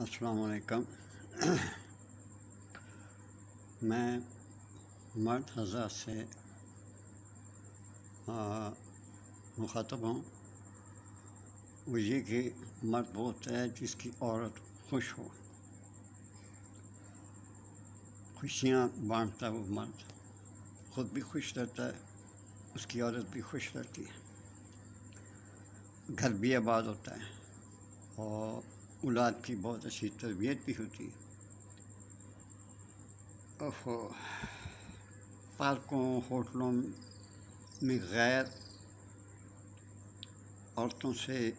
السلام علیکم۔ میں مرد حضرات سے مخاطب ہوں۔ وہ یہ کہ مرد وہ ہوتا ہے جس کی عورت خوش ہو، خوشیاں بانٹتا ہے۔ وہ مرد خود بھی خوش رہتا ہے، اس کی عورت بھی خوش رہتی ہے، گھر بھی آباد ہوتا ہے اور اولاد کی بہت اچھی تربیت بھی ہوتی ہے۔ پارکوں ہوٹلوں میں غیر عورتوں سے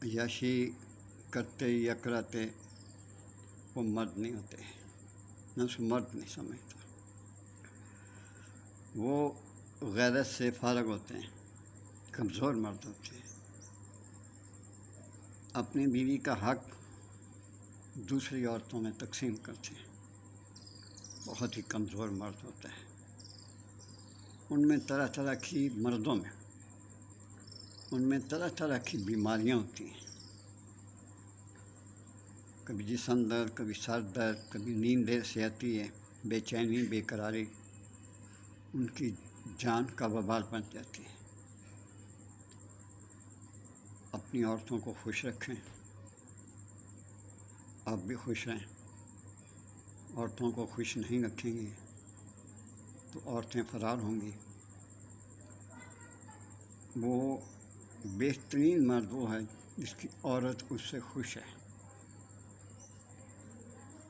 عیاشی کرتے یا کراتے وہ مرد نہیں ہوتے، میں اس کو مرد نہیں سمجھتا۔ وہ غیرت سے فارغ ہوتے ہیں، کمزور مرد ہوتے ہیں۔ اپنی بیوی کا حق دوسری عورتوں میں تقسیم کرتے ہیں، بہت ہی کمزور مرد ہوتا ہے۔ ان میں طرح طرح کی طرح طرح کی بیماریاں ہوتی ہیں، کبھی جسم درد، کبھی سر درد، کبھی نیند دیر سے آتی ہے، بے چینی، بے قراری ان کی جان کا وبال بن جاتی ہے۔ اپنی عورتوں کو خوش رکھیں، آپ بھی خوش رہیں۔ عورتوں کو خوش نہیں رکھیں گے تو عورتیں فرار ہوں گی۔ وہ بہترین مرد وہ ہے جس کی عورت اس سے خوش ہے۔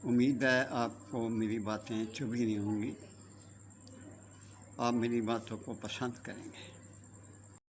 امید ہے آپ کو میری باتیں چبھی نہیں ہوں گی، آپ میری باتوں کو پسند کریں گے۔